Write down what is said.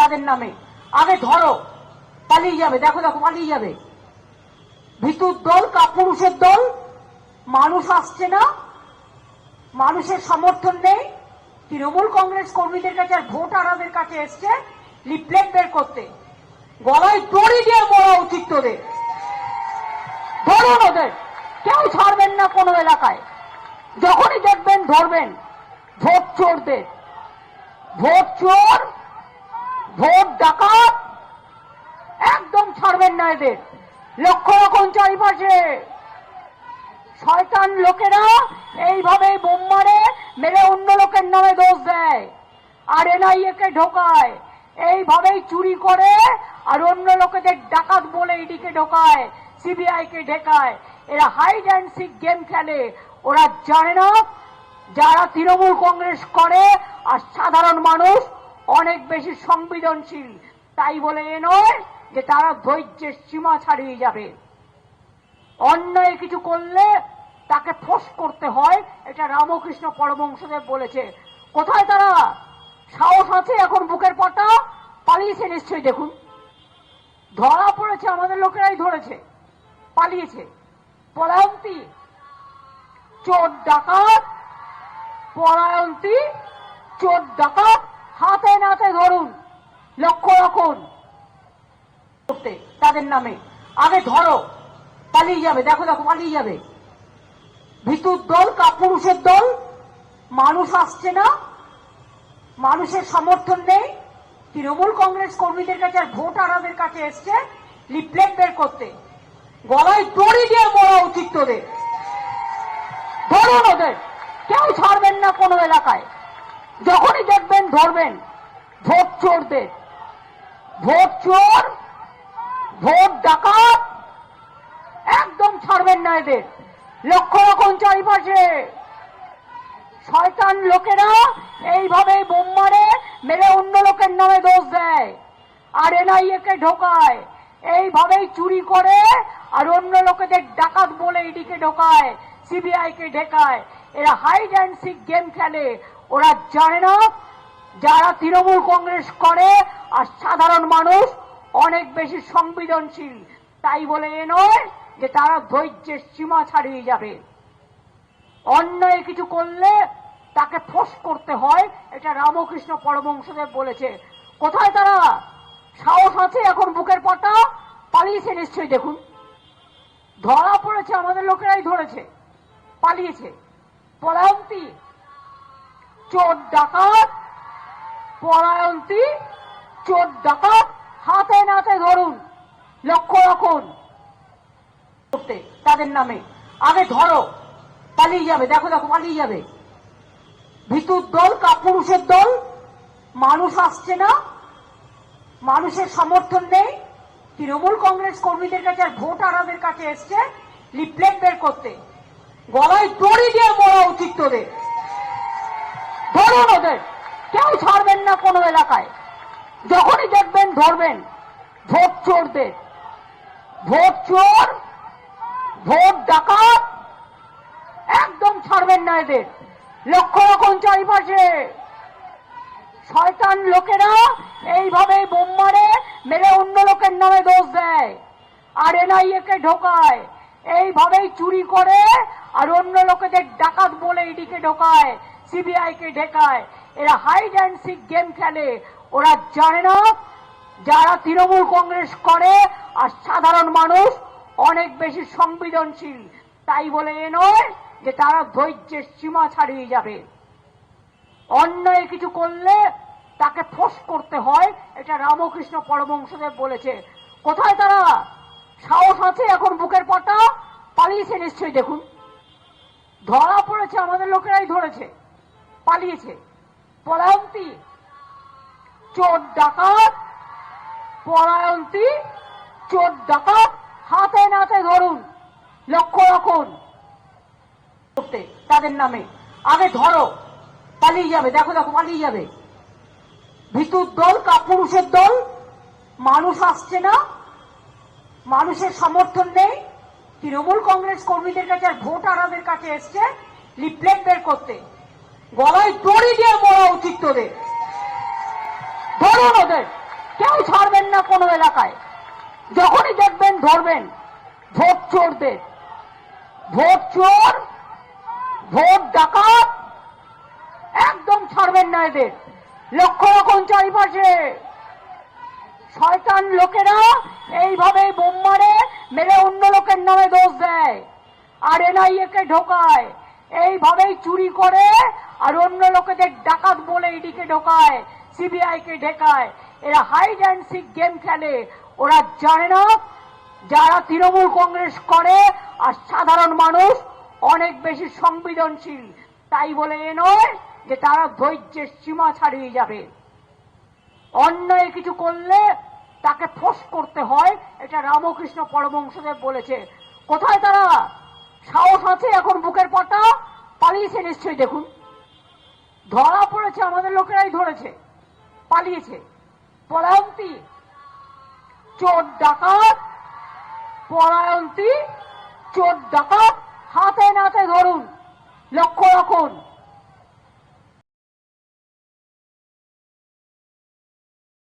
তাদের নামে। আগে ধরো, পালিয়ে যাবে, দেখো দেখো পালিয়ে যাবে। ভিতুর দল, কাপুরুষের দল, মানুষ আসছে না, মানুষের সমর্থন নেই। তৃণমূল কংগ্রেস কর্মীদের কাছে আর ভোটারদের কাছে এসছে লিফলেট বের করতে। গলায় দড়ি দিয়ে মরা উচিত তোদের। ধরুন ওদের, কেউ ছাড়বেন না কোনো এলাকায়। যখনই দেখবেন ধরবেন ভোট চোরদের। ভোট চোর, ভোট ডাকাত, একদম ছাড়বেন না এদের। লক্ষ্য রাখুন চারিপাশে। শয়তান লোকেরা এইভাবে বোম মারে, মেরে অন্য লোকের নামে দোষ দেয়, আর এনআইএ কে ঢোকায়। এইভাবেই চুরি করে আর অন্য লোকেদের ডাকাত বলে ইডিকে ঢোকায়, সিবিআই কে ঢেকায়। এরা হাইড অ্যান্ড সিক গেম খেলে। ওরা জানে না যারা তৃণমূল কংগ্রেস করে আর সাধারণ মানুষ অনেক বেশি সংবেদনশীল। তাই বলে এ নয় যে তারা ধৈর্যের সীমা ছাড়িয়ে যাবে। অন্যায় কিছু করলে তাকে ফোঁস করতে হয়, এটা রামকৃষ্ণ পরমহংসদেব বলেছে। কোথায় তারা? সাহস আছে এখন বুকের পাটা? পালিয়েছে নিশ্চয়ই। দেখুন, ধরা পড়েছে, আমাদের লোকেরাই ধরেছে, পালিয়েছে। পলায়ন্তী চোর ডাকাত, পলায়ন্তী চোর ডাকাত, হাতে নাতে ধরুন, লক্ষ্য রাখুন তাদের নামে। আগে ধরো, পালিয়ে যাবে, দেখো দেখো পালিয়ে যাবে। ভিতুর দল, কাপুরুষের দল, মানুষ আসছে না, মানুষের সমর্থন নেই। তৃণমূল কংগ্রেস কর্মীদের কাছে আর ভোটারদের কাছে এসছে লিফলেট বের করতে। গলায় দড়ি দিয়ে মরা উচিত তোদের। ধরুন ওদের, কেউ ছাড়বেন না কোনো এলাকায়। যখনই দেখবেন ধরবেন ভোট চোরদের। ভোট চোর, ভোট ডাকাত, একদম ছাড়বেন না এদের। লক্ষ্য রাখুন চারিপাশে। শয়তান লোকেরা এইভাবে বোম মারে, মেরে অন্য লোকের নামে দোষ দেয়, আর এনআইএ কে ঢোকায়। এইভাবেই চুরি করে আর অন্য লোকেদের ডাকাত বলে ইডিকে ঢোকায়, সিবিআই কে ঢেকায়। এরা হাইড অ্যান্ড সিক গেম খেলে। ওরা জানে না যারা তৃণমূল কংগ্রেস করে আর সাধারণ মানুষ অনেক বেশি সংবেদনশীল। তাই বলে এ নয় যে তারা ধৈর্যের সীমা ছাড়িয়ে যাবে। অন্যায় কিছু করলে তাকে ফোঁস করতে হয়, এটা রামকৃষ্ণ পরমহংসদেব বলেছে। কোথায় তারা? সাহস আছে এখন বুকের পাটা? পালিয়েছে নিশ্চয়ই। দেখুন, ধরা পড়েছে, আমাদের লোকেরাই ধরেছে, পালিয়েছে। পলায়ন্তী চোর ডাকাত, পলায়ন্তী চোর ডাকাত, হাতে নাতে ধরুন, লক্ষ্য রাখুন তাদের নামে। আগে ধরো, পালিয়ে যাবে, দেখো দেখো পালিয়ে যাবে। ভিতুর দল, কাপুরুষের দল, মানুষ আসছে না, মানুষের সমর্থন নেই। তৃণমূল কংগ্রেস কর্মীদের কাছে আর ভোটারদের কাছে এসছে লিফলেট বের করতে। গলায় দড়ি দিয়ে মরা উচিত তোদের। ধরুন ওদের, কেউ ছাড়বেন না কোনো এলাকায়। যখনই দেখবেন ধরবেন ভোট চোরদের। ভোট চোর, ভোট ডাকাত, একদম ছাড়বেন না এদের। লক্ষ্য রাখুন চারিপাশে। শয়তান লোকেরা এইভাবে বোম মারে, মেরে অন্য লোকের নামে দোষ দেয়, আর এনআইএ কে ঢোকায়। এইভাবেই চুরি করে আর অন্য লোকেদের ডাকাত বলে ইডিকে ঢোকায়, সিবিআই কে ঢেকায়। এরা হাইড অ্যান্ড সিক গেম খেলে। ওরা জানে না যারা তৃণমূল কংগ্রেস করে আর সাধারণ মানুষ অনেক বেশি সংবেদনশীল। তাই বলে এ নয় যে তারা ধৈর্যের সীমা ছাড়িয়ে যাবে। অন্যায় কিছু করলে তাকে ফোঁস করতে হয়, এটা রামকৃষ্ণ পরমহংসদেব বলেছে। কোথায় তারা? সাহস আছে এখন বুকের পাটা? পালিয়েছে নিশ্চয়ই। দেখুন, ধরা পড়েছে, আমাদের লোকেরাই ধরেছে, পালিয়েছে। পলায়ন্তী চোর ডাকাত, পলায়ন্তী চোর ডাকাত, হাতে নাতে ধরুন, লক্ষ্য রাখুন তাদের নামে। আগে ধরো, পালিয়ে যাবে, দেখো দেখো পালিয়ে যাবে। ভিতুর দল, কাপুরুষের দল, মানুষ আসছে না, মানুষের সমর্থন নেই। তৃণমূল কংগ্রেস কর্মীদের কাছে আর ভোটারদের কাছে এসছে লিফলেট বের করতে। গলায় দড়ি দিয়ে মরা উচিত তোদের। ধরুন ওদের, না কোনো এলাকায়। যখনই দেখবেন ধরবেন ভোট চোরদের, ভোট চোর, ভোট ডাকাত, একদম ছাড়বেন না এদের। লক্ষ্য রাখুন চারিপাশে শয়তান লোকেরা এইভাবে বোম মারে, মেরে অন্য লোকের নামে দোষ দেয়, আর এনআইএ কে ঢোকায়, এইভাবেই চুরি করে আর অন্য লোকেদের ডাকাত বলে ইডিকে ঢোকায়, সিবিআই কে ঢেকায়। এরা হাইড অ্যান্ড সিক গেম খেলে। ওরা জানে না যারা তৃণমূল কংগ্রেস করে আর সাধারণ মানুষ অনেক বেশি সংবেদনশীল, তাই বলে এ নয় যে তারা ধৈর্যের সীমা ছাড়িয়ে যাবে। অন্যায় কিছু করলে তাকে ফোর্স করতে হয়, এটা রামকৃষ্ণ পরমহংসদেব বলেছে। কোথায় তারা? সাহস আছে এখন বুকের পাটা? পালিয়েছে নিশ্চয়ই। দেখুন, ধরা পড়েছে, আমাদের লোকেরাই ধরেছে, পালিয়েছে। পলায়ন্তী চোর ডাকাত, পলায়ন্তী চোর ডাকাত হাতে নাতে ধরুন, লক্ষ্য রাখুন।